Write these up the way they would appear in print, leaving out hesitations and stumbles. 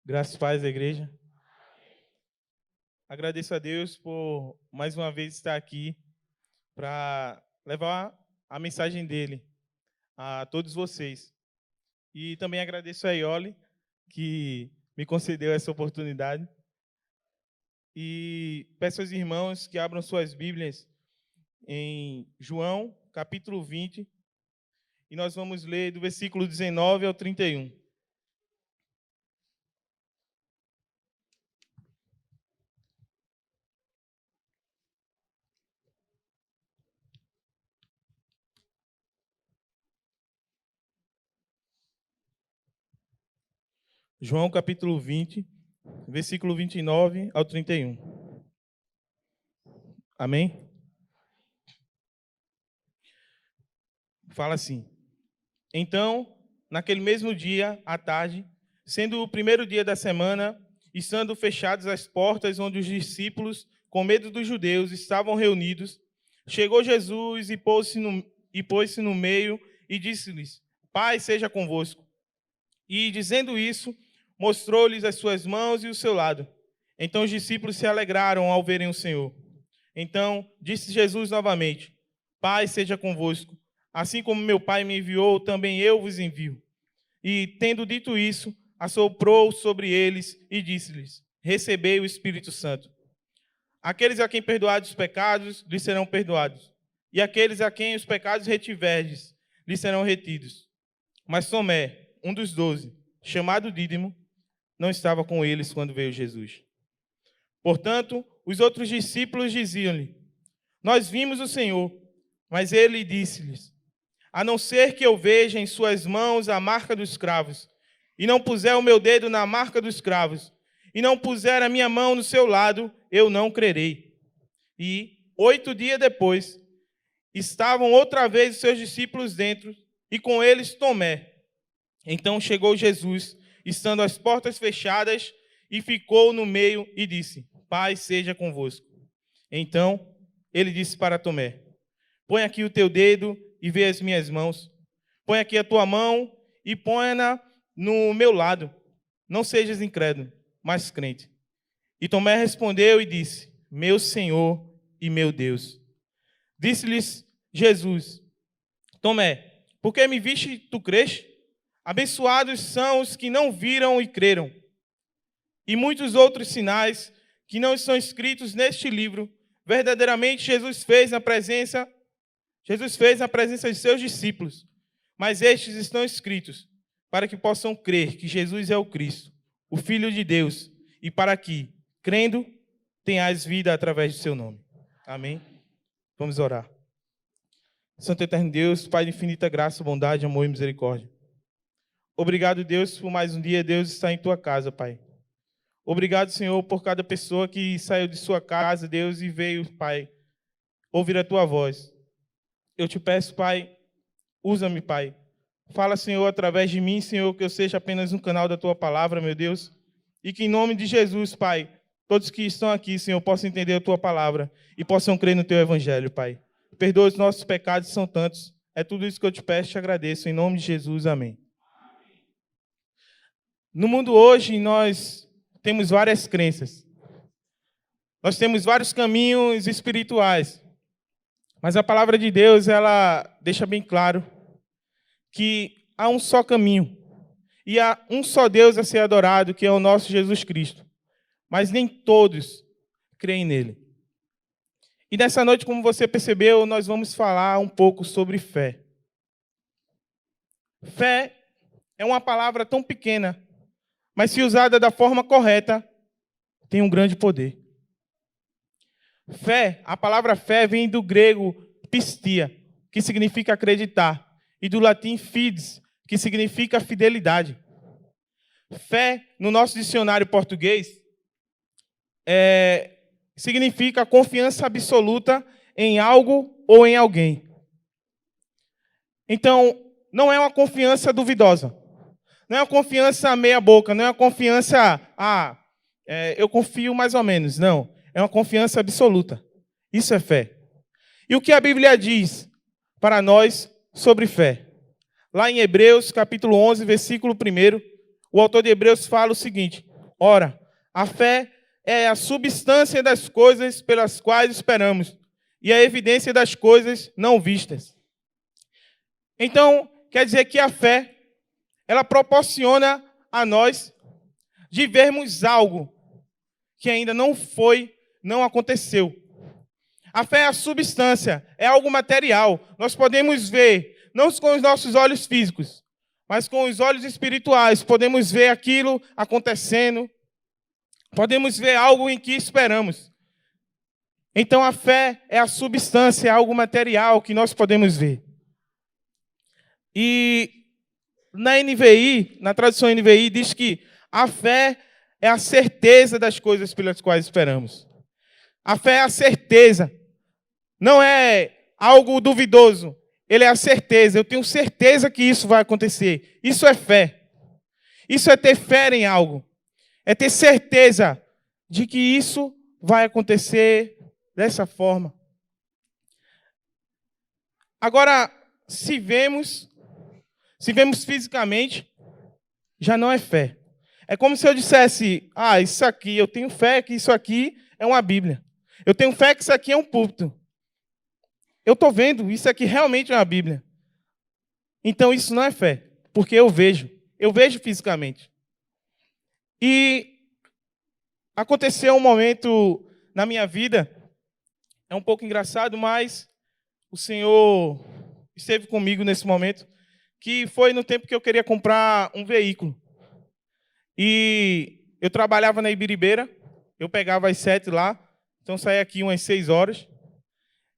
Graças e paz da igreja. Agradeço a Deus por mais uma vez estar aqui para levar a mensagem dele a todos vocês. E também agradeço a Iole, que me concedeu essa oportunidade. E peço aos irmãos que abram suas Bíblias em João, capítulo 20, e nós vamos ler do versículo 19 ao 31. João, capítulo 20, versículo 29 ao 31. Amém? Fala assim: Então, naquele mesmo dia, à tarde, sendo o primeiro dia da semana, estando fechadas as portas onde os discípulos, com medo dos judeus, estavam reunidos, chegou Jesus e pôs-se no meio e disse-lhes: Paz seja convosco. E, dizendo isso, mostrou-lhes as suas mãos e o seu lado. Então os discípulos se alegraram ao verem o Senhor. Então disse Jesus novamente: Paz seja convosco. Assim como meu Pai me enviou, também eu vos envio. E, tendo dito isso, assoprou sobre eles e disse-lhes: Recebei o Espírito Santo. Aqueles a quem perdoados os pecados, lhes serão perdoados. E aqueles a quem os pecados retiverdes, lhes serão retidos. Mas Tomé, um dos 12, chamado Dídimo, não estava com eles quando veio Jesus. Portanto, os outros discípulos diziam-lhe: Nós vimos o Senhor. Mas ele disse-lhes: A não ser que eu veja em suas mãos a marca dos cravos, e não puser o meu dedo na marca dos cravos, e não puser a minha mão no seu lado, eu não crerei. E, 8 dias depois, estavam outra vez os seus discípulos dentro, e com eles Tomé. Então chegou Jesus, estando as portas fechadas, e ficou no meio e disse: Paz seja convosco. Então ele disse para Tomé: Põe aqui o teu dedo e vê as minhas mãos. Põe aqui a tua mão e põe-na no meu lado. Não sejas incrédulo, mas crente. E Tomé respondeu e disse: Meu Senhor e meu Deus. Disse-lhes Jesus: Tomé, por que me viste e tu creste? Abençoados são os que não viram e creram. E muitos outros sinais que não estão escritos neste livro, verdadeiramente Jesus fez na presença de seus discípulos. Mas estes estão escritos para que possam crer que Jesus é o Cristo, o Filho de Deus, e para que, crendo, tenhais vida através do seu nome. Amém? Vamos orar. Santo Eterno Deus, Pai de infinita graça, bondade, amor e misericórdia. Obrigado, Deus, por mais um dia, Deus, estar em tua casa, Pai. Obrigado, Senhor, por cada pessoa que saiu de sua casa, Deus, e veio, Pai, ouvir a tua voz. Eu te peço, Pai, usa-me, Pai. Fala, Senhor, através de mim, Senhor, que eu seja apenas um canal da tua palavra, meu Deus. E que em nome de Jesus, Pai, todos que estão aqui, Senhor, possam entender a tua palavra e possam crer no teu evangelho, Pai. Perdoa os nossos pecados, são tantos. É tudo isso que eu te peço e te agradeço. Em nome de Jesus, amém. No mundo hoje, nós temos várias crenças. Nós temos vários caminhos espirituais. Mas a palavra de Deus, ela deixa bem claro que há um só caminho. E há um só Deus a ser adorado, que é o nosso Jesus Cristo. Mas nem todos creem nele. E nessa noite, como você percebeu, nós vamos falar um pouco sobre fé. Fé é uma palavra tão pequena, mas se usada da forma correta, tem um grande poder. Fé, a palavra fé vem do grego pistia, que significa acreditar, e do latim fides, que significa fidelidade. Fé, no nosso dicionário português, significa confiança absoluta em algo ou em alguém. Então, não é uma confiança duvidosa. Não é uma confiança meia boca, não é uma confiança, eu confio mais ou menos. Não, é uma confiança absoluta. Isso é fé. E o que a Bíblia diz para nós sobre fé? Lá em Hebreus, capítulo 11, versículo 1, o autor de Hebreus fala o seguinte: Ora, a fé é a substância das coisas pelas quais esperamos e a evidência das coisas não vistas. Então, quer dizer que a fé, ela proporciona a nós de vermos algo que ainda não foi, não aconteceu. A fé é a substância, é algo material. Nós podemos ver, não com os nossos olhos físicos, mas com os olhos espirituais. Podemos ver aquilo acontecendo. Podemos ver algo em que esperamos. Então a fé é a substância, é algo material que nós podemos ver. E na NVI, na tradução NVI, diz que a fé é a certeza das coisas pelas quais esperamos. A fé é a certeza. Não é algo duvidoso. Ele é a certeza. Eu tenho certeza que isso vai acontecer. Isso é fé. Isso é ter fé em algo. É ter certeza de que isso vai acontecer dessa forma. Agora, se vemos fisicamente, já não é fé. É como se eu dissesse, isso aqui, eu tenho fé que isso aqui é uma Bíblia. Eu tenho fé que isso aqui é um púlpito. Eu estou vendo, isso aqui realmente é uma Bíblia. Então isso não é fé, porque eu vejo fisicamente. E aconteceu um momento na minha vida, é um pouco engraçado, mas o Senhor esteve comigo nesse momento, que foi no tempo que eu queria comprar um veículo. E eu trabalhava na Ibiribeira, eu pegava às 7 lá, então saía aqui umas 6 horas,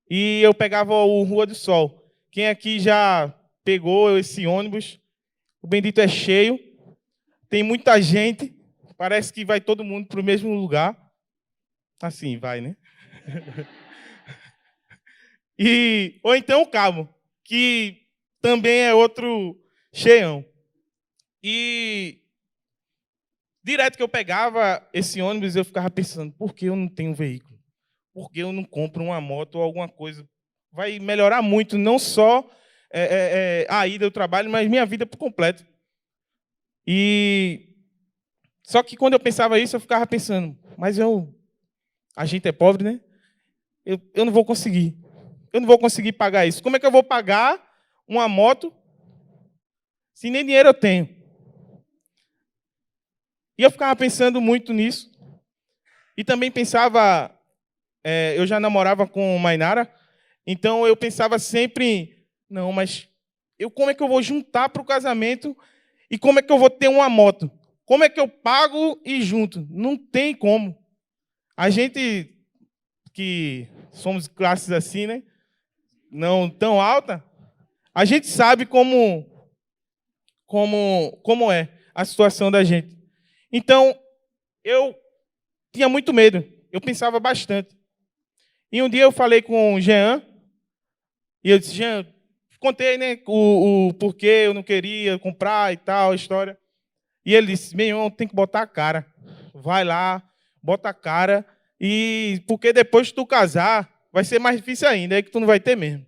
e eu pegava o Rua do Sol. Quem aqui já pegou esse ônibus, o bendito é cheio, tem muita gente, parece que vai todo mundo para o mesmo lugar. Assim, vai, né? Ou então o Cabo, que também é outro cheião. E direto que eu pegava esse ônibus, eu ficava pensando, por que eu não tenho veículo? Por que eu não compro uma moto ou alguma coisa? Vai melhorar muito, não só a ida ao trabalho, mas minha vida por completo. Só que quando eu pensava isso, eu ficava pensando, mas a gente é pobre, né? Eu não vou conseguir. Eu não vou conseguir pagar isso. Como é que eu vou pagar uma moto se nem dinheiro eu tenho? E eu ficava pensando muito nisso. E também pensava, eu já namorava com Mainara, então eu pensava sempre, não, mas como é que eu vou juntar para o casamento e como é que eu vou ter uma moto? Como é que eu pago e junto? Não tem como. A gente que somos classes assim, né? Não tão alta, a gente sabe como é a situação da gente. Então, eu tinha muito medo. Eu pensava bastante. E um dia eu falei com o Jean, e eu disse, Jean, contei, né, o porquê eu não queria comprar e tal, a história. E ele disse, meu irmão, tem que botar a cara. Vai lá, bota a cara, e porque depois que tu casar, vai ser mais difícil ainda, é que tu não vai ter mesmo.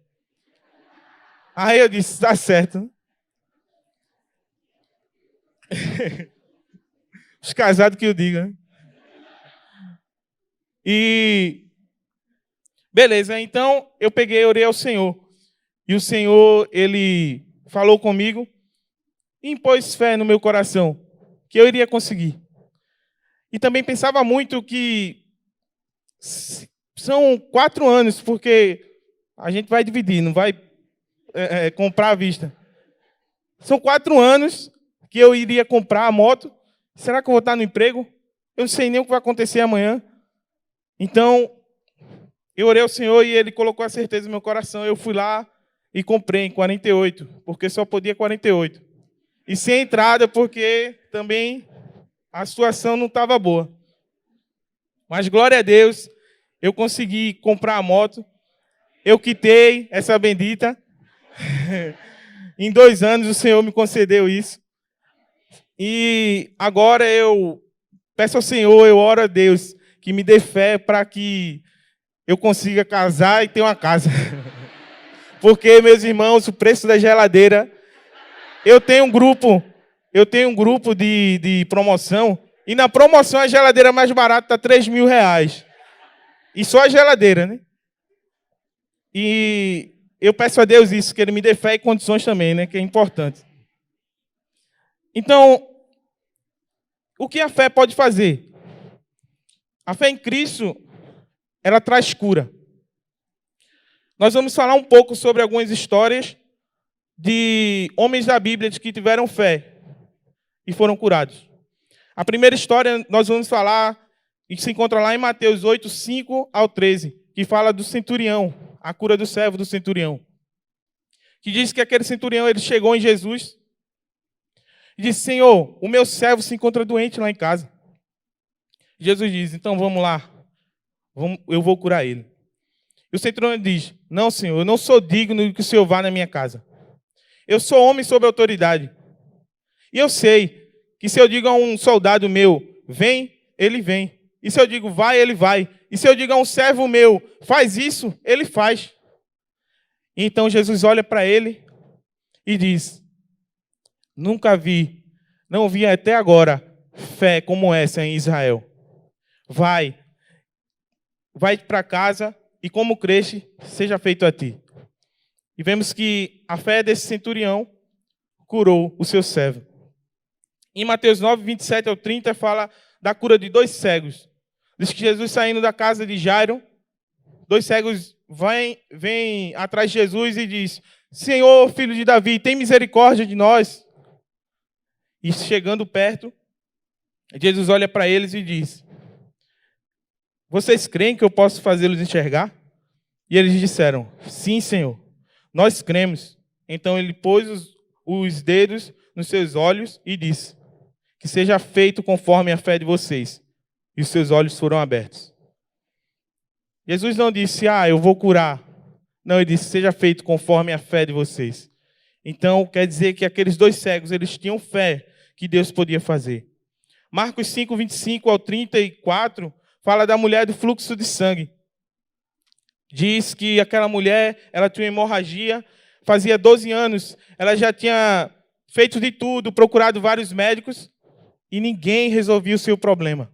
Aí eu disse, tá certo. Os casados que eu digo, né? E beleza, então eu peguei e orei ao Senhor. E o Senhor, Ele falou comigo e impôs fé no meu coração que eu iria conseguir. E também pensava muito que são 4 anos, porque a gente vai dividir, não vai comprar à vista. São 4 anos que eu iria comprar a moto. Será que eu vou estar no emprego? Eu não sei nem o que vai acontecer amanhã. Então, eu orei ao Senhor e Ele colocou a certeza no meu coração. Eu fui lá e comprei em 48, porque só podia 48. E sem entrada, porque também a situação não estava boa. Mas, glória a Deus, eu consegui comprar a moto. Eu quitei essa bendita. Em 2 anos o Senhor me concedeu isso. E agora eu peço ao Senhor, eu oro a Deus, que me dê fé para que eu consiga casar e ter uma casa. Porque, meus irmãos, o preço da geladeira... Eu tenho um grupo de promoção E na promoção a geladeira mais barata está R$ 3.000. E só a geladeira, né? E eu peço a Deus isso, que Ele me dê fé e condições também, né? Que é importante. Então, o que a fé pode fazer? A fé em Cristo, ela traz cura. Nós vamos falar um pouco sobre algumas histórias de homens da Bíblia que tiveram fé e foram curados. A primeira história nós vamos falar, e se encontra lá em Mateus 8, 5 ao 13, que fala do centurião, a cura do servo do centurião. Que diz que aquele centurião ele chegou em Jesus e disse: Senhor, o meu servo se encontra doente lá em casa. Jesus diz: então vamos lá, eu vou curar ele. E o centurião diz: não, Senhor, eu não sou digno de que o Senhor vá na minha casa. Eu sou homem sob autoridade. E eu sei que se eu digo a um soldado meu, vem, ele vem. E se eu digo, vai, ele vai. E se eu digo a um servo meu, faz isso, ele faz. E então Jesus olha para ele e diz: nunca vi, não vi até agora fé como essa em Israel. Vai para casa e como creste, seja feito a ti. E vemos que a fé desse centurião curou o seu servo. Em Mateus 9, 27 ao 30, fala da cura de 2 cegos. Diz que Jesus, saindo da casa de Jairo, 2 cegos vêm atrás de Jesus e diz: Senhor, filho de Davi, tem misericórdia de nós. E chegando perto, Jesus olha para eles e diz: vocês creem que eu posso fazê-los enxergar? E eles disseram: sim, Senhor, nós cremos. Então ele pôs os dedos nos seus olhos e disse: que seja feito conforme a fé de vocês. E os seus olhos foram abertos. Jesus não disse: eu vou curar. Não, ele disse: seja feito conforme a fé de vocês. Então, quer dizer que aqueles 2 cegos, eles tinham fé que Deus podia fazer. Marcos 5, 25 ao 34, fala da mulher do fluxo de sangue. Diz que aquela mulher, ela tinha hemorragia, fazia 12 anos, ela já tinha feito de tudo, procurado vários médicos, e ninguém resolvia o seu problema.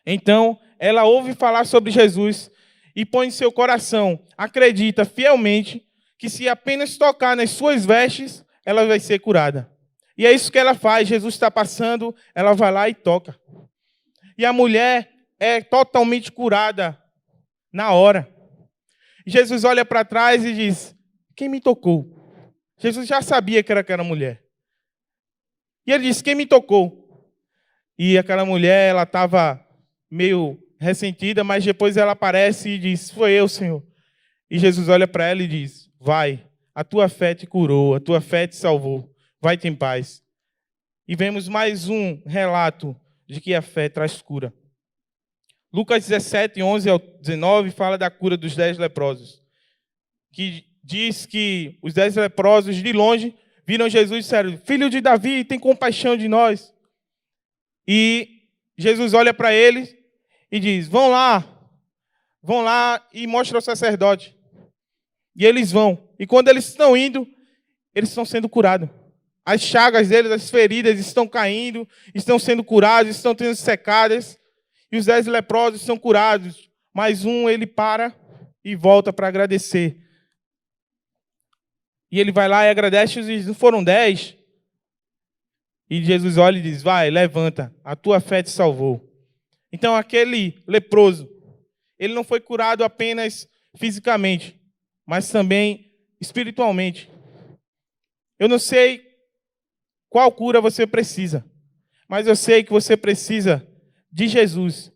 Então, ela ouve falar sobre Jesus e põe em seu coração, acredita fielmente que se apenas tocar nas suas vestes, ela vai ser curada. E é isso que ela faz. Jesus está passando, ela vai lá e toca. E a mulher é totalmente curada na hora. Jesus olha para trás e diz: quem me tocou? Jesus já sabia que era aquela mulher. E ele disse: quem me tocou? E aquela mulher, ela estava meio ressentida, mas depois ela aparece e diz: foi eu, Senhor. E Jesus olha para ela e diz: vai, a tua fé te curou, a tua fé te salvou, vai-te em paz. E vemos mais um relato de que a fé traz cura. Lucas 17, 11 ao 19, fala da cura dos 10 leprosos. Que diz que os 10 leprosos, de longe, viram Jesus e disseram: filho de Davi, tem compaixão de nós. E Jesus olha para eles e diz: vão lá e mostra ao sacerdote. E eles vão. E quando eles estão indo, eles estão sendo curados. As chagas deles, as feridas estão caindo, estão sendo curadas, estão sendo secadas. E os 10 leprosos são curados. Mas um, ele para e volta para agradecer. E ele vai lá e agradece e diz: não foram 10? E Jesus olha e diz: vai, levanta, a tua fé te salvou. Então aquele leproso, ele não foi curado apenas fisicamente, mas também espiritualmente. Eu não sei qual cura você precisa, mas eu sei que você precisa de Jesus.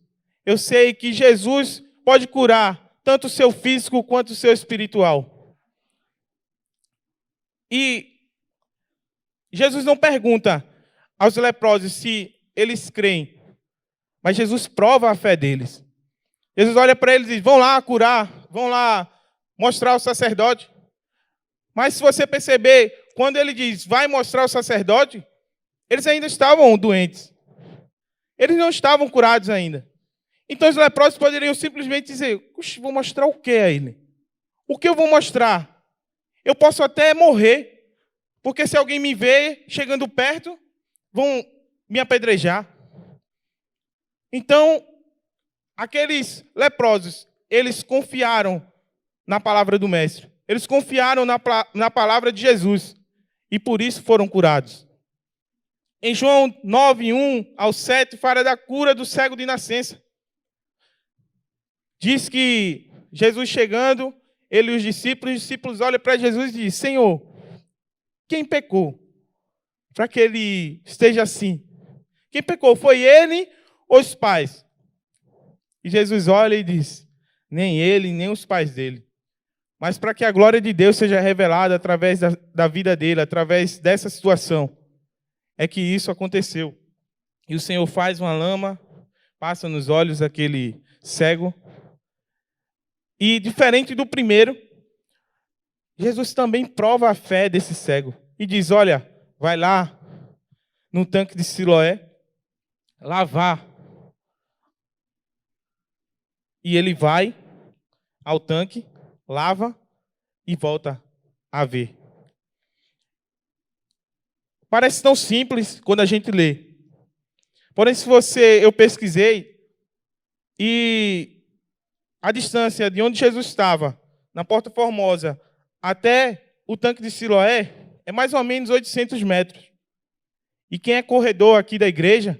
Eu sei que Jesus pode curar tanto o seu físico quanto o seu espiritual. E Jesus não pergunta aos leprosos se eles creem, mas Jesus prova a fé deles. Jesus olha para eles e diz: vão lá curar, vão lá mostrar ao sacerdote. Mas se você perceber, quando ele diz, vai mostrar ao sacerdote, eles ainda estavam doentes. Eles não estavam curados ainda. Então os leprosos poderiam simplesmente dizer: vou mostrar o que a ele? O que eu vou mostrar? Eu posso até morrer, porque se alguém me ver chegando perto, vão me apedrejar. Então, aqueles leprosos, eles confiaram na palavra do Mestre. Eles confiaram na palavra de Jesus. E por isso foram curados. Em João 9, 1 ao 7, fala da cura do cego de nascença. Diz que Jesus chegando, ele e os discípulos olham para Jesus e dizem: Senhor, quem pecou para que ele esteja assim? Quem pecou? Foi ele ou os pais? E Jesus olha e diz: nem ele, nem os pais dele. Mas para que a glória de Deus seja revelada através da vida dele, através dessa situação, é que isso aconteceu. E o Senhor faz uma lama, passa nos olhos daquele cego. E diferente do primeiro, Jesus também prova a fé desse cego. E diz: olha, vai lá no tanque de Siloé, lavar. E ele vai ao tanque, lava e volta a ver. Parece tão simples quando a gente lê. Porém, eu pesquisei, e a distância de onde Jesus estava, na Porta Formosa, até o tanque de Siloé, é mais ou menos 800 metros. E quem é corredor aqui da igreja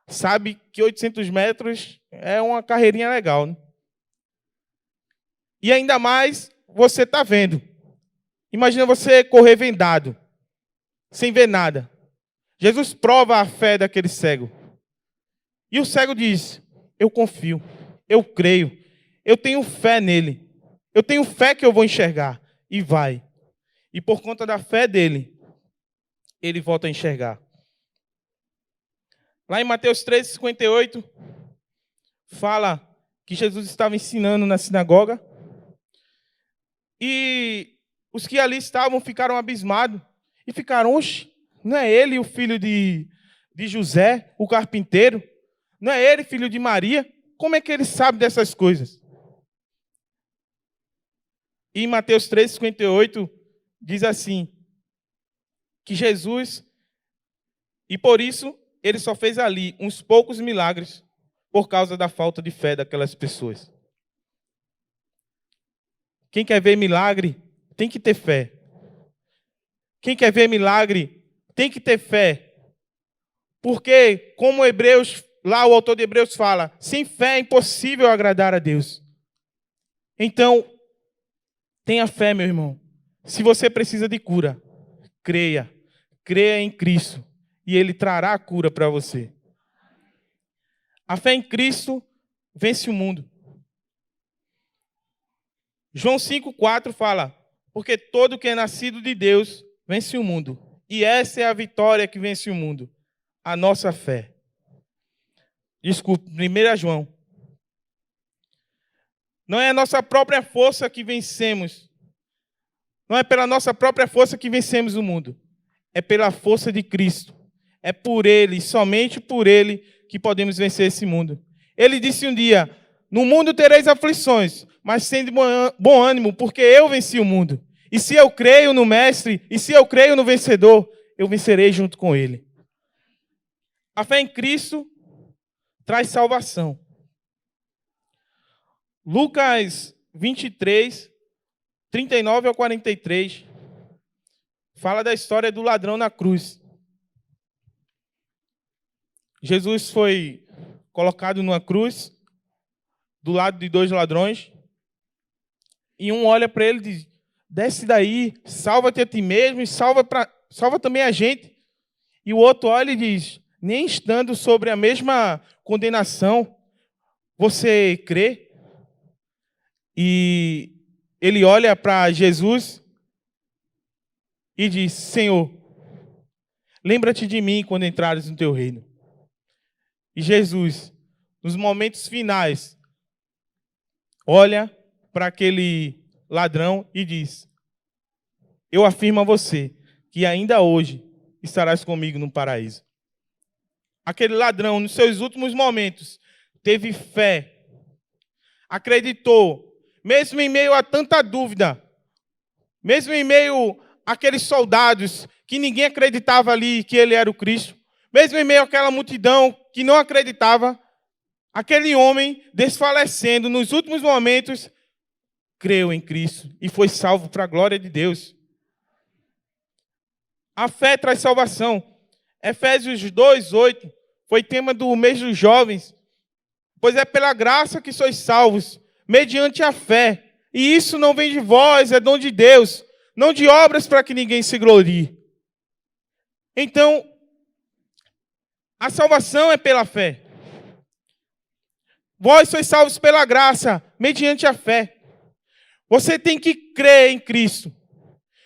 sabe que 800 metros é uma carreirinha legal, né? E ainda mais você está vendo. Imagina você correr vendado, sem ver nada. Jesus prova a fé daquele cego. E o cego diz: eu confio, eu creio, eu tenho fé nele. Eu tenho fé que eu vou enxergar. E vai. E por conta da fé dele, ele volta a enxergar. Lá em Mateus 13:58, fala que Jesus estava ensinando na sinagoga. E os que ali estavam ficaram abismados. E ficaram: oxe, não é ele o filho de José, o carpinteiro? Não é ele filho de Maria? Como é que ele sabe dessas coisas? E em Mateus 13:58 diz assim, que Jesus, e por isso ele só fez ali uns poucos milagres por causa da falta de fé daquelas pessoas. Quem quer ver milagre tem que ter fé. Quem quer ver milagre tem que ter fé. Porque, como Hebreus, lá o autor de Hebreus fala, sem fé é impossível agradar a Deus. Então, tenha fé, meu irmão. Se você precisa de cura, creia. Creia em Cristo e Ele trará a cura para você. A fé em Cristo vence o mundo. João 5,4 fala: porque todo que é nascido de Deus vence o mundo. E essa é a vitória que vence o mundo, a nossa fé. Desculpe, 1 João. Não é a nossa própria força que vencemos. Não é pela nossa própria força que vencemos o mundo. É pela força de Cristo. É por Ele, somente por Ele, que podemos vencer esse mundo. Ele disse um dia: no mundo tereis aflições, mas tende bom ânimo, porque eu venci o mundo. E se eu creio no Mestre, e se eu creio no vencedor, eu vencerei junto com Ele. A fé em Cristo traz salvação. Lucas 23, 39 ao 43, fala da história do ladrão na cruz. Jesus foi colocado numa cruz, do lado de dois ladrões, e um olha para ele e diz: desce daí, salva-te a ti mesmo e salva também a gente. E o outro olha e diz: nem estando sobre a mesma condenação, você crê? E ele olha para Jesus e diz: Senhor, lembra-te de mim quando entrares no teu reino. E Jesus, nos momentos finais, olha para aquele ladrão e diz: eu afirmo a você que ainda hoje estarás comigo no paraíso. Aquele ladrão, nos seus últimos momentos, teve fé, acreditou, mesmo em meio a tanta dúvida, mesmo em meio àqueles soldados que ninguém acreditava ali que ele era o Cristo, mesmo em meio àquela multidão que não acreditava, aquele homem, desfalecendo nos últimos momentos, creu em Cristo e foi salvo para a glória de Deus. A fé traz salvação. Efésios 2:8 foi tema do mês dos jovens. Pois é pela graça que sois salvos, mediante a fé. E isso não vem de vós, é dom de Deus, não de obras para que ninguém se glorie. Então, a salvação é pela fé. Vós sois salvos pela graça, mediante a fé. Você tem que crer em Cristo.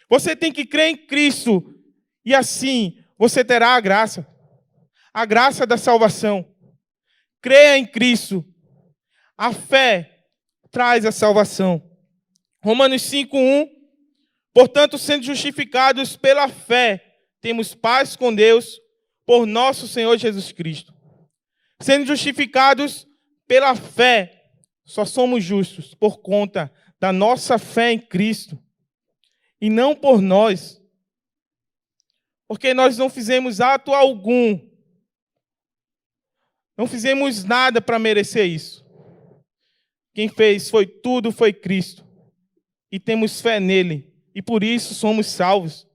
Você tem que crer em Cristo. E assim, você terá a graça da salvação. Creia em Cristo. A fé traz a salvação. Romanos 5:1. Portanto, sendo justificados pela fé, temos paz com Deus por nosso Senhor Jesus Cristo. Sendo justificados pela fé, só somos justos por conta da nossa fé em Cristo e não por nós. Porque nós não fizemos ato algum. Não fizemos nada para merecer isso. Quem fez foi Cristo. E temos fé nele. E por isso somos salvos.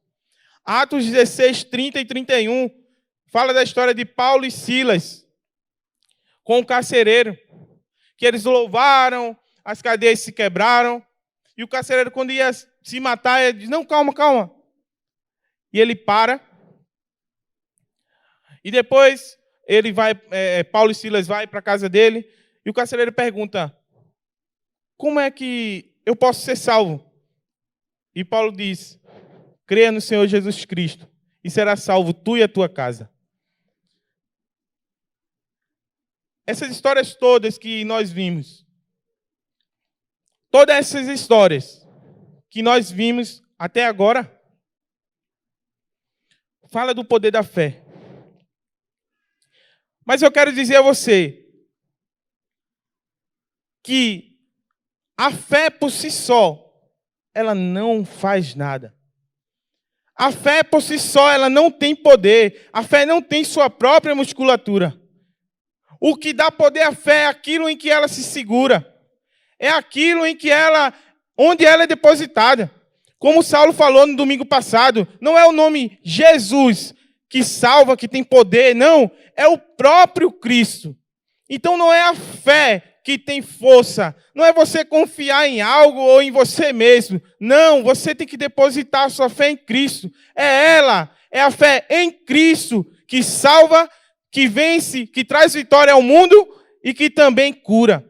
Atos 16, 30 e 31 fala da história de Paulo e Silas com o carcereiro. Que eles louvaram, as cadeias se quebraram. E o carcereiro, quando ia se matar, ele diz, não, calma, calma. E ele para. E depois Paulo e Silas vai para a casa dele. E o carcereiro pergunta, como é que eu posso ser salvo? E Paulo diz, creia no Senhor Jesus Cristo e será salvo tu e a tua casa. Essas histórias todas que nós vimos, todas essas histórias que nós vimos até agora, fala do poder da fé. Mas eu quero dizer a você que a fé por si só, ela não faz nada. A fé por si só, ela não tem poder. A fé não tem sua própria musculatura. O que dá poder à fé é aquilo em que ela se segura. É aquilo onde ela é depositada. Como Saulo falou no domingo passado, não é o nome Jesus que salva, que tem poder, não. É o próprio Cristo. Então não é a fé que tem força. Não é você confiar em algo ou em você mesmo. Não, você tem que depositar a sua fé em Cristo. É a fé em Cristo que salva, que vence, que traz vitória ao mundo e que também cura.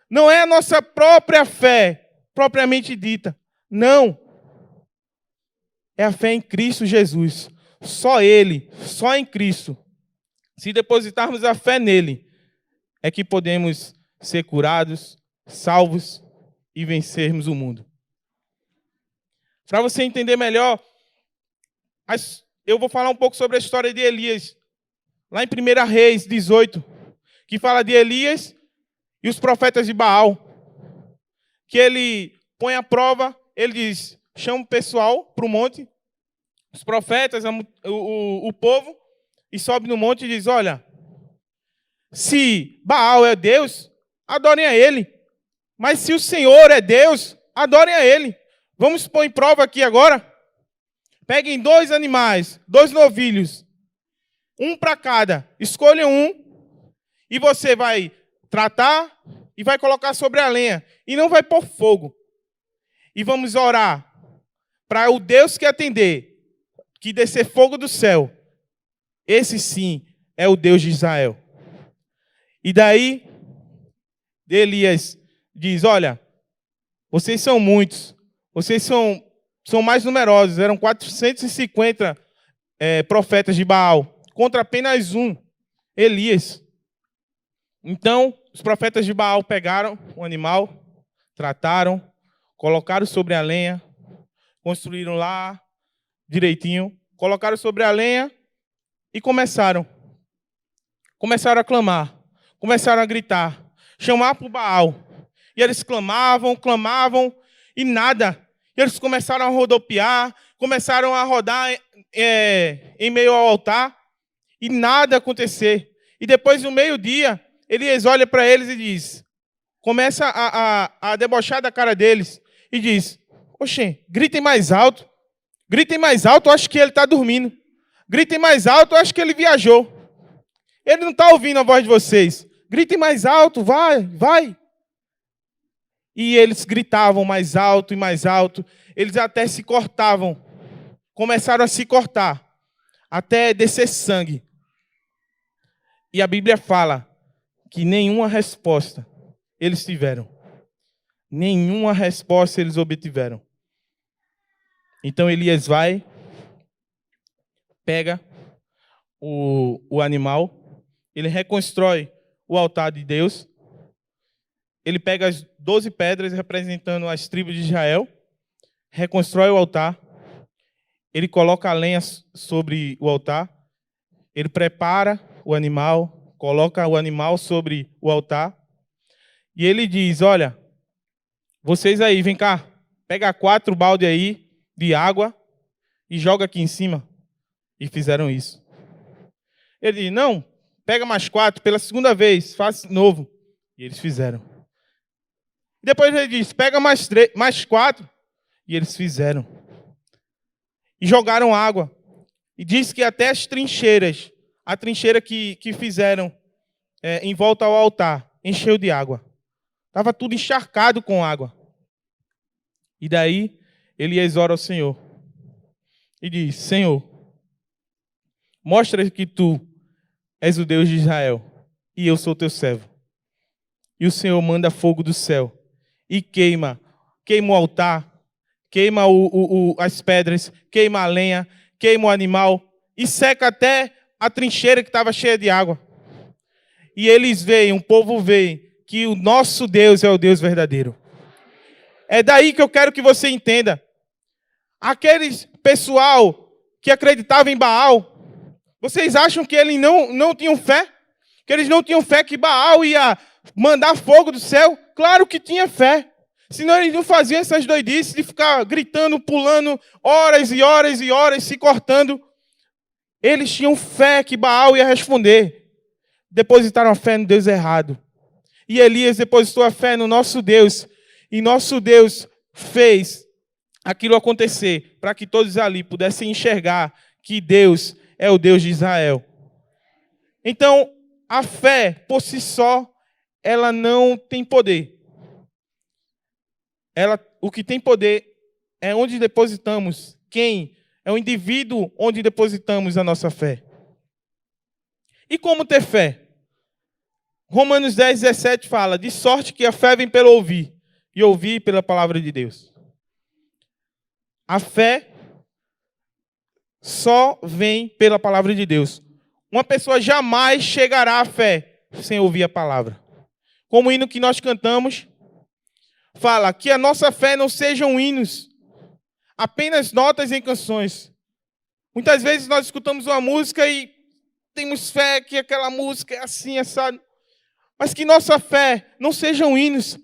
Não é a nossa própria fé, propriamente dita. Não. É a fé em Cristo Jesus. Só Ele, só em Cristo. Se depositarmos a fé nele, é que podemos ser curados, salvos e vencermos o mundo. Para você entender melhor, eu vou falar um pouco sobre a história de Elias, lá em 1 Reis 18, que fala de Elias e os profetas de Baal, que ele põe à prova, ele diz, chama o pessoal para o monte, os profetas, o povo, e sobe no monte e diz, olha, se Baal é Deus, adorem a ele. Mas se o Senhor é Deus, adorem a ele. Vamos pôr em prova aqui agora. Peguem 2 animais, 2 novilhos, um para cada. Escolham um e você vai tratar e vai colocar sobre a lenha. E não vai pôr fogo. E vamos orar para o Deus que atender, que descer fogo do céu. Esse sim é o Deus de Israel. E daí, Elias diz, olha, vocês são muitos, vocês são mais numerosos, eram 450 profetas de Baal, contra apenas um, Elias. Então, os profetas de Baal pegaram o animal, trataram, colocaram sobre a lenha, construíram lá direitinho, colocaram sobre a lenha e começaram a clamar, começaram a gritar, chamar para o Baal. E eles clamavam, e nada. E eles começaram a rodopiar, começaram a rodar em meio ao altar. e nada acontecer. E depois, no meio-dia, Elias olha para eles e diz, começa a debochar da cara deles e diz, oxê, gritem mais alto, eu acho que ele está dormindo. Gritem mais alto, eu acho que ele viajou. Ele não está ouvindo a voz de vocês. Gritem mais alto, vai. E eles gritavam mais alto e mais alto. Eles até se cortavam. Começaram a se cortar, até descer sangue. E a Bíblia fala que nenhuma resposta eles tiveram. Nenhuma resposta eles obtiveram. Então Elias vai, pega o animal, ele reconstrói o altar de Deus, ele pega as 12 pedras representando as tribos de Israel, reconstrói o altar, ele coloca a lenha sobre o altar, ele prepara o animal, coloca o animal sobre o altar, e ele diz, olha, vocês aí, vem cá, pega 4 baldes aí de água e joga aqui em cima. E fizeram isso. Ele diz, não, pega mais 4, pela segunda vez, faça de novo. E eles fizeram. Depois ele diz, pega mais 4, e eles fizeram. E jogaram água. E diz que até as trincheiras, a trincheira que fizeram em volta ao altar, encheu de água. Estava tudo encharcado com água. E daí, Elias ora ao Senhor. E diz, Senhor, mostra que tu és o Deus de Israel, e eu sou teu servo. E o Senhor manda fogo do céu, e queima o altar, queima as pedras, queima a lenha, queima o animal, e seca até a trincheira que estava cheia de água. E eles veem, o povo vê, que o nosso Deus é o Deus verdadeiro. É daí que eu quero que você entenda. Aqueles pessoal que acreditava em Baal, vocês acham que eles não tinham fé? Que eles não tinham fé que Baal ia mandar fogo do céu? Claro que tinha fé. Senão eles não faziam essas doidices de ficar gritando, pulando, horas e horas e horas, se cortando. Eles tinham fé que Baal ia responder. Depositaram a fé no Deus errado. E Elias depositou a fé no nosso Deus. E nosso Deus fez aquilo acontecer para que todos ali pudessem enxergar que Deus é o Deus de Israel. Então, a fé, por si só, ela não tem poder. O que tem poder é onde depositamos. Quem? É o indivíduo onde depositamos a nossa fé. E como ter fé? Romanos 10, 17 fala, de sorte que a fé vem pelo ouvir, e ouvir pela palavra de Deus. A fé só vem pela palavra de Deus. Uma pessoa jamais chegará à fé sem ouvir a palavra. Como o hino que nós cantamos, fala que a nossa fé não sejam hinos, apenas notas em canções. Muitas vezes nós escutamos uma música e temos fé que aquela música é assim, sabe? Mas que nossa fé não sejam hinos.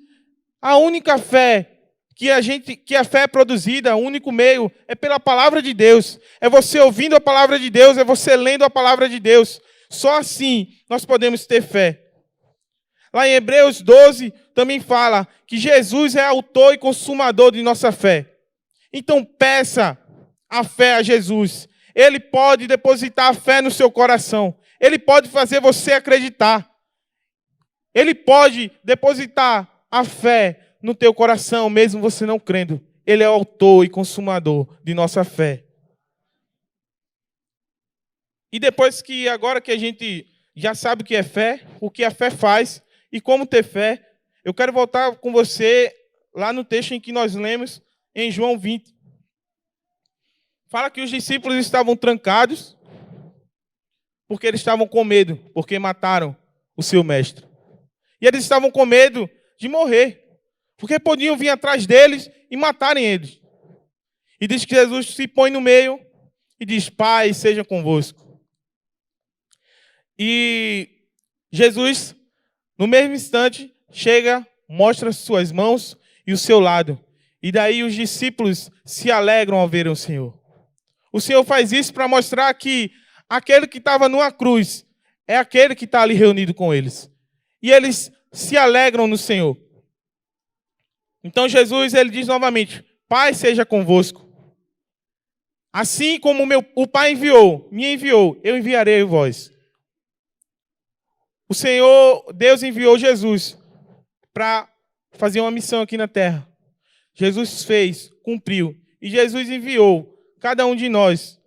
A única fé que a fé é produzida, o único meio, é pela palavra de Deus. É você ouvindo a palavra de Deus, é você lendo a palavra de Deus. Só assim nós podemos ter fé. Lá em Hebreus 12 também fala que Jesus é autor e consumador de nossa fé. Então peça a fé a Jesus. Ele pode depositar a fé no seu coração. Ele pode fazer você acreditar. Ele pode depositar a fé no teu coração, mesmo você não crendo. Ele é o autor e consumador de nossa fé. E depois agora que a gente já sabe o que é fé, o que a fé faz e como ter fé, eu quero voltar com você lá no texto em que nós lemos, em João 20. Fala que os discípulos estavam trancados porque eles estavam com medo, porque mataram o seu mestre. E eles estavam com medo de morrer, porque podiam vir atrás deles e matarem eles. E diz que Jesus se põe no meio e diz, Pai, seja convosco. E Jesus, no mesmo instante, chega, mostra suas mãos e o seu lado. E daí os discípulos se alegram ao verem o Senhor. O Senhor faz isso para mostrar que aquele que estava numa cruz é aquele que está ali reunido com eles. E eles se alegram no Senhor. Então Jesus, ele diz novamente: Pai seja convosco. Assim como o Pai me enviou, eu enviarei vós. O Senhor, Deus enviou Jesus para fazer uma missão aqui na terra. Jesus fez, cumpriu. E Jesus enviou cada um de nós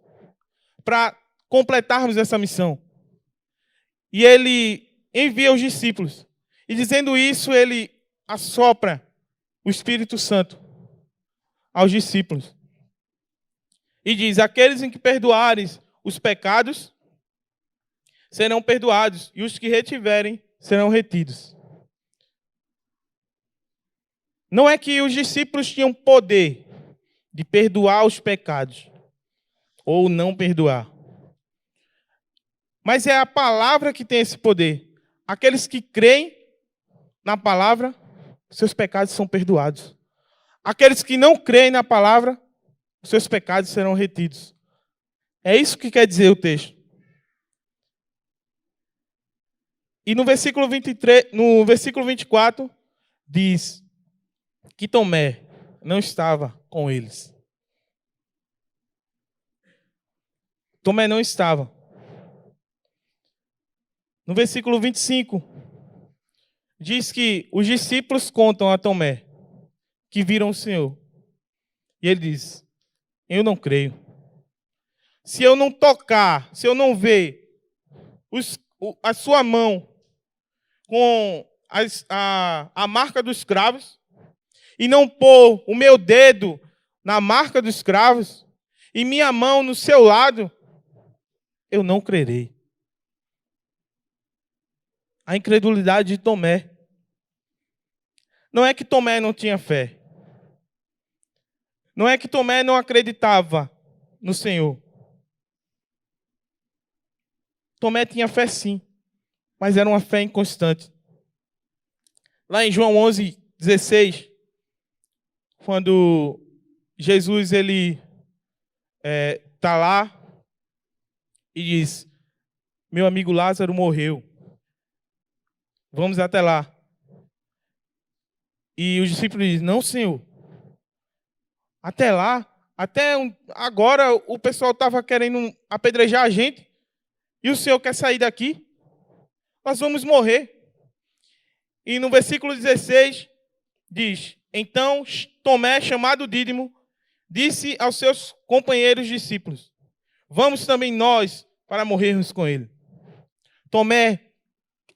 para completarmos essa missão. E ele envia os discípulos. E dizendo isso, ele assopra o Espírito Santo aos discípulos. E diz: aqueles em que perdoares os pecados serão perdoados, e os que retiverem serão retidos. Não é que os discípulos tinham poder de perdoar os pecados, ou não perdoar. Mas é a palavra que tem esse poder. Aqueles que creem na palavra, seus pecados são perdoados. Aqueles que não creem na palavra, seus pecados serão retidos. É isso que quer dizer o texto. E no versículo 24, diz que Tomé não estava com eles. Tomé não estava. No versículo 25, diz que os discípulos contam a Tomé que viram o Senhor. E ele diz: eu não creio. Se eu não tocar, se eu não ver a sua mão com a marca dos cravos, e não pôr o meu dedo na marca dos cravos, e minha mão no seu lado, eu não crerei. A incredulidade de Tomé. Não é que Tomé não tinha fé. Não é que Tomé não acreditava no Senhor. Tomé tinha fé sim, mas era uma fé inconstante. Lá em João 11:16, quando Jesus ele está lá e diz: meu amigo Lázaro morreu, vamos até lá. E os discípulos dizem: não, Senhor, até lá, agora o pessoal estava querendo apedrejar a gente, e o Senhor quer sair daqui? Nós vamos morrer. E no versículo 16 diz: então Tomé, chamado Dídimo, disse aos seus companheiros discípulos: vamos também nós para morrermos com ele. Tomé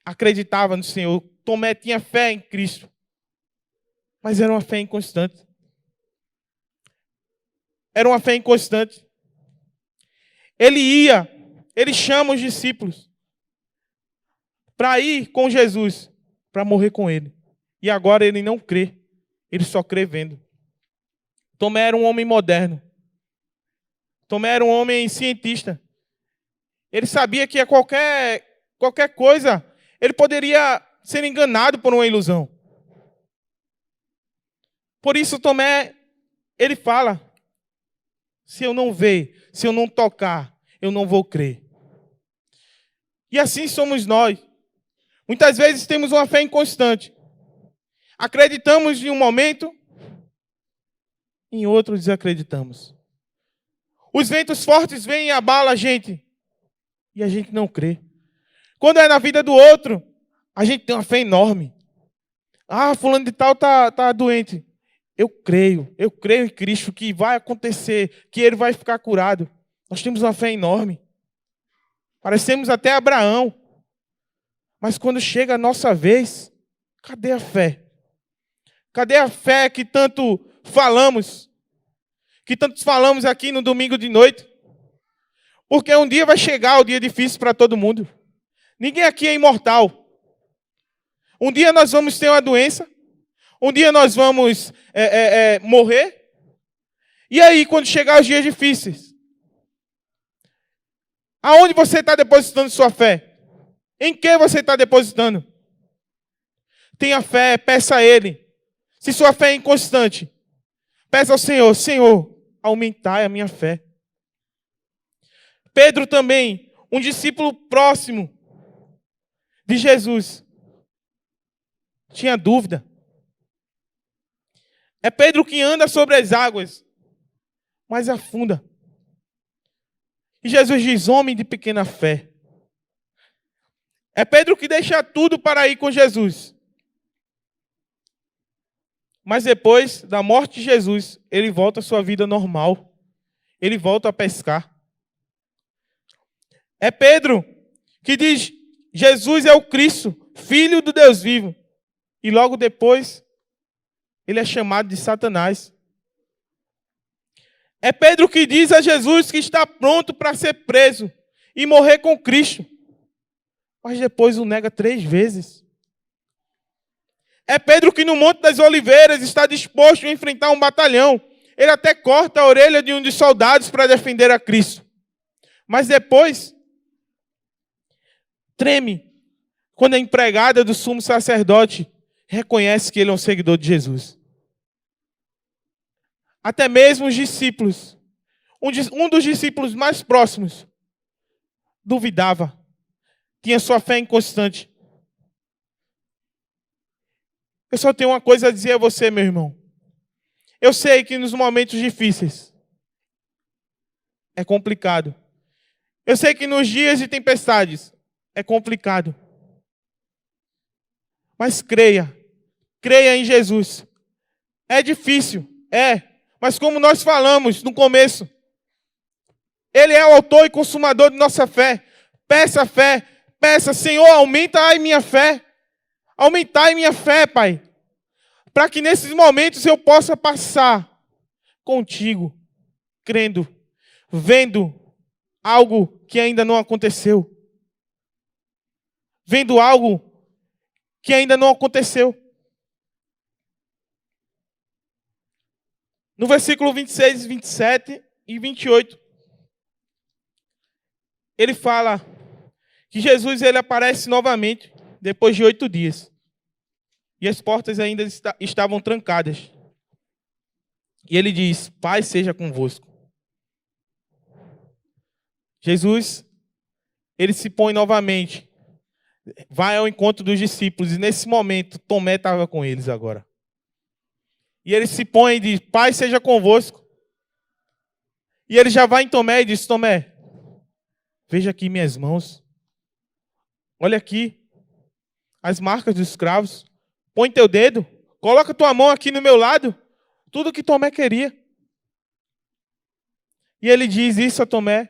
acreditava no Senhor. Tomé tinha fé em Cristo. Mas era uma fé inconstante. Era uma fé inconstante. Ele chama os discípulos para ir com Jesus, para morrer com ele. E agora ele não crê. Ele só crê vendo. Tomé era um homem moderno. Tomé era um homem cientista. Ele sabia que a qualquer coisa, ele poderia ser enganado por uma ilusão. Por isso Tomé, ele fala: se eu não ver, se eu não tocar, eu não vou crer. E assim somos nós. Muitas vezes temos uma fé inconstante. Acreditamos em um momento, em outro desacreditamos. Os ventos fortes vêm e abalam a gente, e a gente não crê. Quando é na vida do outro, a gente tem uma fé enorme. Ah, fulano de tal tá doente. Eu creio em Cristo que vai acontecer, que ele vai ficar curado. Nós temos uma fé enorme. Parecemos até Abraão. Mas quando chega a nossa vez, cadê a fé? Cadê a fé que tanto falamos? Que tanto falamos aqui no domingo de noite? Porque um dia vai chegar o dia difícil para todo mundo. Ninguém aqui é imortal. Um dia nós vamos ter uma doença. Um dia nós vamos morrer. E aí, quando chegar os dias difíceis, aonde você está depositando sua fé? Em que você está depositando? Tenha fé, peça a Ele. Se sua fé é inconstante, peça ao Senhor: Senhor, aumentai a minha fé. Pedro também, um discípulo próximo de Jesus, tinha dúvida. É Pedro que anda sobre as águas, mas afunda. E Jesus diz: homem de pequena fé. É Pedro que deixa tudo para ir com Jesus. Mas depois da morte de Jesus, ele volta à sua vida normal. Ele volta a pescar. É Pedro que diz: Jesus é o Cristo, Filho do Deus vivo. E logo depois, ele é chamado de Satanás. É Pedro que diz a Jesus que está pronto para ser preso e morrer com Cristo. Mas depois o nega 3 vezes. É Pedro que no Monte das Oliveiras está disposto a enfrentar um batalhão. Ele até corta a orelha de um dos soldados para defender a Cristo. Mas depois, treme quando a empregada do sumo sacerdote reconhece que ele é um seguidor de Jesus. Até mesmo os discípulos, um dos discípulos mais próximos, duvidava. Tinha sua fé inconstante. Eu só tenho uma coisa a dizer a você, meu irmão. Eu sei que nos momentos difíceis é complicado. Eu sei que nos dias de tempestades é complicado. Mas creia em Jesus. É difícil, mas como nós falamos no começo, Ele é o autor e consumador de nossa fé. Peça, Senhor, aumenta a minha fé. Aumentai minha fé, Pai. Para que nesses momentos eu possa passar contigo, crendo, vendo algo que ainda não aconteceu. Vendo algo que ainda não aconteceu. No versículo 26, 27 e 28, ele fala que Jesus ele aparece novamente depois de 8 dias. E as portas ainda estavam trancadas. E ele diz: Pai seja convosco. Jesus, ele se põe novamente, vai ao encontro dos discípulos. E nesse momento, Tomé estava com eles agora. E ele se põe e diz: Pai seja convosco. E ele já vai em Tomé e diz: Tomé, veja aqui minhas mãos. Olha aqui as marcas dos cravos. Põe teu dedo, coloca tua mão aqui no meu lado. Tudo que Tomé queria. E ele diz isso a Tomé.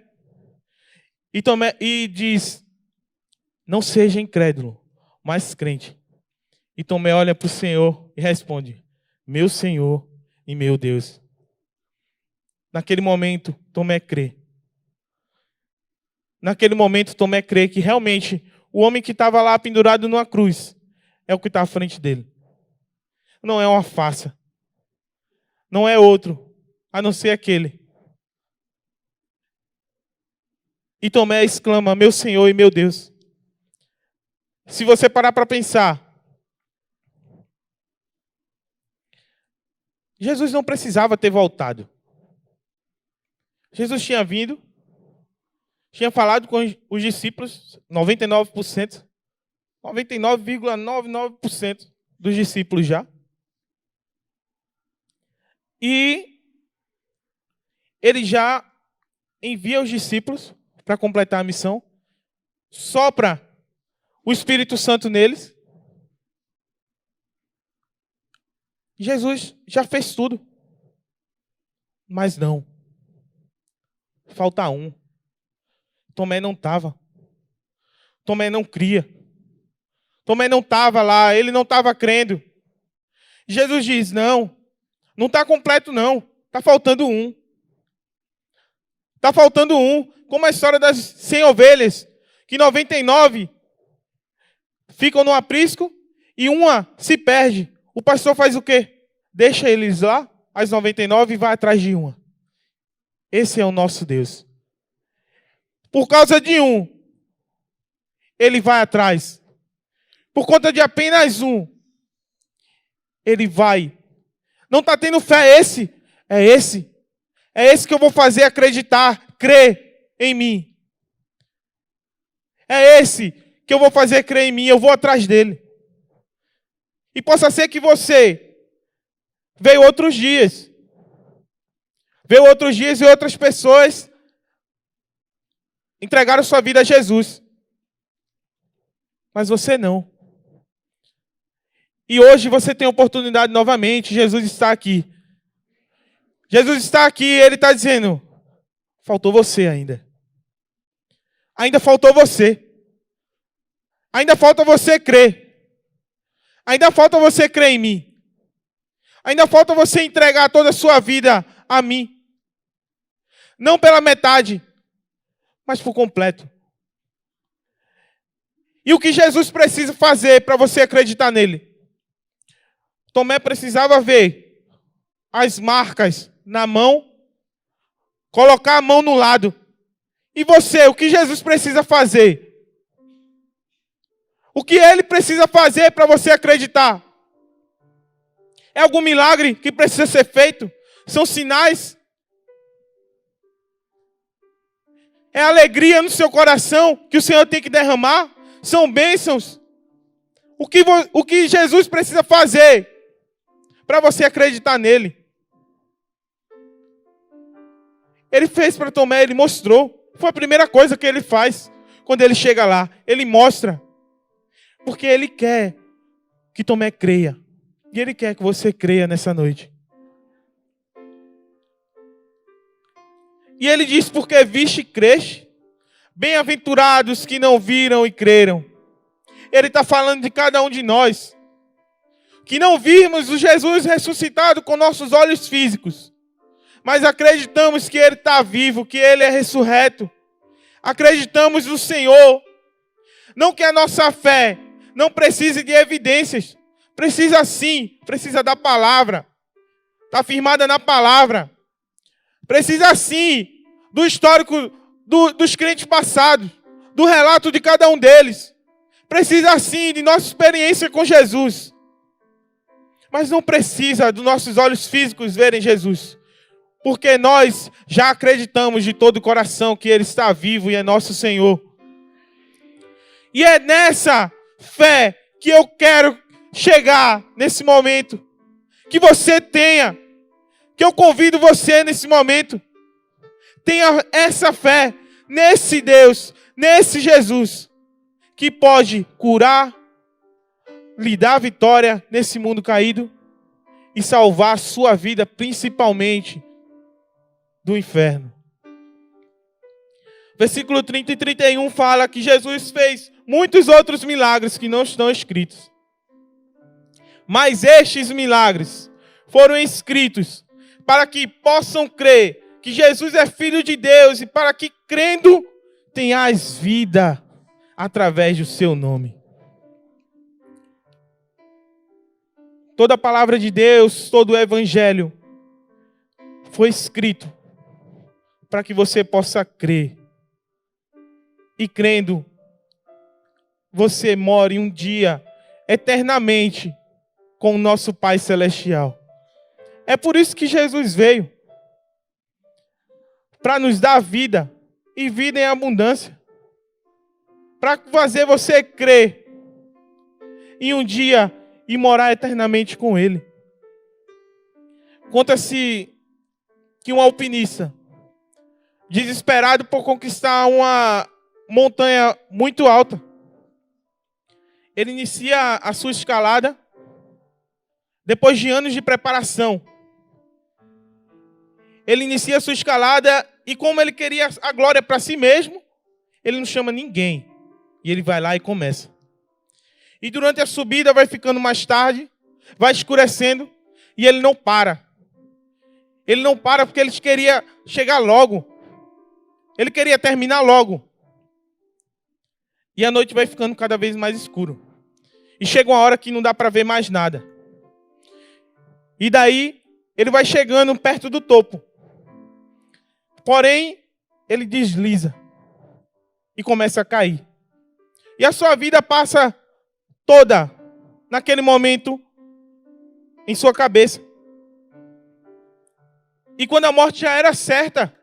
E diz: não seja incrédulo, mas crente. E Tomé olha para o Senhor e responde: meu Senhor e meu Deus. Naquele momento, Tomé crê. Naquele momento, Tomé crê que realmente o homem que estava lá pendurado numa cruz é o que está à frente dele. Não é uma farsa. Não é outro, a não ser aquele. E Tomé exclama: meu Senhor e meu Deus. Se você parar para pensar, Jesus não precisava ter voltado. Jesus tinha vindo, tinha falado com os discípulos, 99%, 99,99% dos discípulos já. E ele já envia os discípulos para completar a missão, sopra o Espírito Santo neles. Jesus já fez tudo. Mas não. Falta um. Tomé não estava. Tomé não cria. Tomé não estava lá, ele não estava crendo. Jesus diz: não está completo não, está faltando um. Está faltando um, como a história das 100 ovelhas, que 99 ficam no aprisco e uma se perde. O pastor faz o quê? Deixa eles lá, as 99, e vai atrás de uma. Esse é o nosso Deus. Por causa de um, ele vai atrás. Por conta de apenas um, ele vai. Não está tendo fé, é esse. É esse que eu vou fazer acreditar, crer em mim. É esse que eu vou fazer crer em mim, eu vou atrás dele. E possa ser que você veio outros dias. Veio outros dias e outras pessoas entregaram sua vida a Jesus. Mas você não. E hoje você tem a oportunidade novamente. Jesus está aqui. Jesus está aqui e Ele está dizendo, faltou você ainda. Ainda faltou você. Ainda falta você crer. Ainda falta você crer em mim. Ainda falta você entregar toda a sua vida a mim. Não pela metade, mas por completo. E o que Jesus precisa fazer para você acreditar nele? Tomé precisava ver as marcas na mão, colocar a mão no lado. E você, o que Jesus precisa fazer? O que ele precisa fazer para você acreditar? É algum milagre que precisa ser feito? São sinais? É alegria no seu coração que o Senhor tem que derramar? São bênçãos? O que Jesus precisa fazer para você acreditar nele? Ele fez para Tomé, ele mostrou. Foi a primeira coisa que ele faz quando ele chega lá. Ele mostra. Porque ele quer que Tomé creia. E ele quer que você creia nessa noite. E ele diz, porque viste e creste, bem-aventurados que não viram e creram. Ele está falando de cada um de nós. Que não vimos o Jesus ressuscitado com nossos olhos físicos. Mas acreditamos que Ele está vivo, que Ele é ressurreto. Acreditamos no Senhor. Não que a nossa fé não precise de evidências. Precisa sim, precisa da palavra. Está firmada na palavra. Precisa sim do histórico dos crentes passados. Do relato de cada um deles. Precisa sim de nossa experiência com Jesus. Mas não precisa dos nossos olhos físicos verem Jesus. Porque nós já acreditamos de todo o coração que Ele está vivo e é nosso Senhor. E é nessa fé que eu quero chegar nesse momento. Que você tenha. Que eu convido você nesse momento. Tenha essa fé nesse Deus, nesse Jesus. Que pode curar, lhe dar vitória nesse mundo caído. E salvar a sua vida principalmente do inferno. Versículo 30 e 31 fala que Jesus fez muitos outros milagres que não estão escritos. Mas estes milagres foram escritos para que possam crer que Jesus é Filho de Deus e para que, crendo, tenhais vida através do seu nome. Toda a palavra de Deus, todo o Evangelho foi escrito para que você possa crer. E crendo, você more um dia eternamente com o nosso Pai Celestial. É por isso que Jesus veio. Para nos dar vida e vida em abundância. Para fazer você crer em um dia e morar eternamente com Ele. Conta-se que um alpinista, desesperado por conquistar uma montanha muito alta, ele inicia a sua escalada depois de anos de preparação. Ele inicia a sua escalada e, como ele queria a glória para si mesmo, ele não chama ninguém. E ele vai lá e começa. E durante a subida vai ficando mais tarde, vai escurecendo, e ele não para. Ele não para porque ele queria chegar logo. Ele queria terminar logo. E a noite vai ficando cada vez mais escuro. E chega uma hora que não dá para ver mais nada. E daí, ele vai chegando perto do topo. Porém, ele desliza. E começa a cair. E a sua vida passa toda, naquele momento, em sua cabeça. E quando a morte já era certa,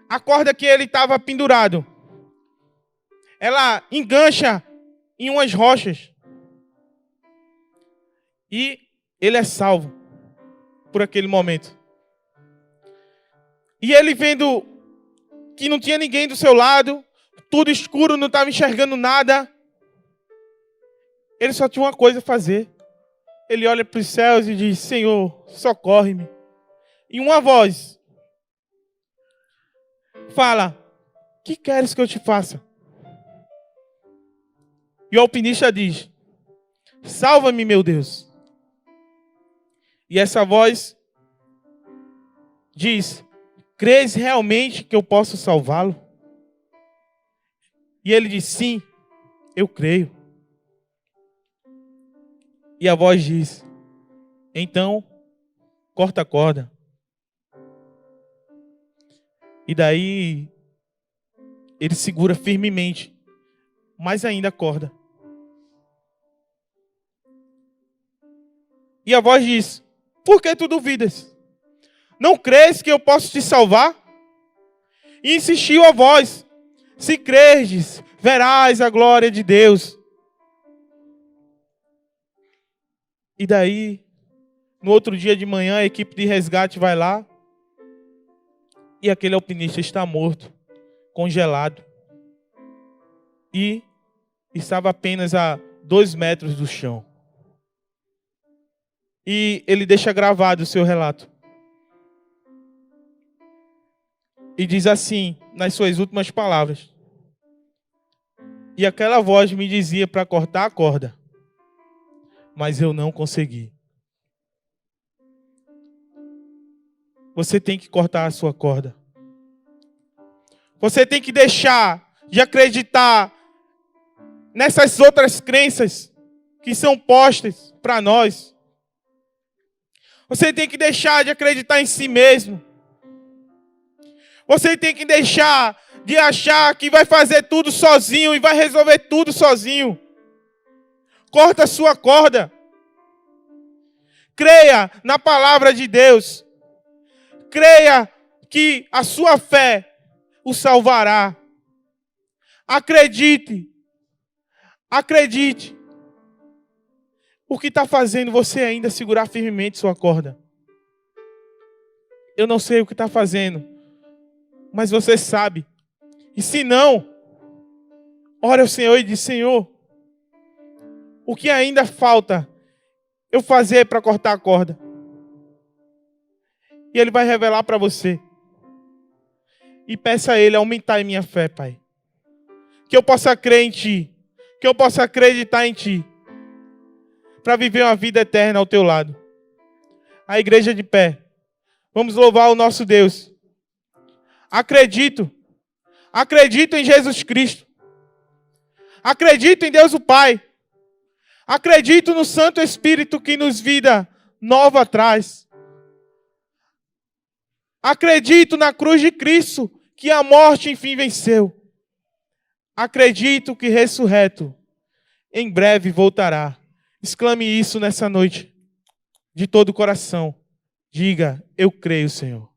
a corda que ele estava pendurado ela engancha em umas rochas. E ele é salvo por aquele momento. E ele vendo que não tinha ninguém do seu lado, tudo escuro, não estava enxergando nada, ele só tinha uma coisa a fazer. Ele olha para os céus e diz: Senhor, socorre-me. E uma voz fala: que queres que eu te faça? E o alpinista diz: salva-me, meu Deus. E essa voz diz: crês realmente que eu posso salvá-lo? E ele diz: sim, eu creio. E a voz diz: então, corta a corda. E daí, ele segura firmemente, mais ainda a corda. E a voz diz: por que tu duvidas? Não crês que eu posso te salvar? E insistiu a voz: se crerdes, verás a glória de Deus. E daí, no outro dia de manhã, a equipe de resgate vai lá e aquele alpinista está morto, congelado. E estava apenas a 2 metros do chão. E ele deixa gravado o seu relato. E diz assim, nas suas últimas palavras: e aquela voz me dizia para cortar a corda, mas eu não consegui. Você tem que cortar a sua corda. Você tem que deixar de acreditar nessas outras crenças que são postas para nós. Você tem que deixar de acreditar em si mesmo. Você tem que deixar de achar que vai fazer tudo sozinho e vai resolver tudo sozinho. Corta a sua corda. Creia na palavra de Deus. Creia que a sua fé o salvará. Acredite. Acredite. O que está fazendo você ainda segurar firmemente sua corda? Eu não sei o que está fazendo, mas você sabe. E se não, ore ao Senhor e diz: Senhor, o que ainda falta eu fazer para cortar a corda? E Ele vai revelar para você. E peça a Ele aumentar em minha fé, Pai. Que eu possa crer em Ti. Que eu possa acreditar em Ti. Para viver uma vida eterna ao Teu lado. A igreja de pé. Vamos louvar o nosso Deus. Acredito. Acredito em Jesus Cristo. Acredito em Deus o Pai. Acredito no Santo Espírito que nos vida nova traz. Acredito na cruz de Cristo, que a morte enfim venceu. Acredito que ressurreto em breve voltará. Exclame isso nessa noite, de todo o coração. Diga: eu creio, Senhor.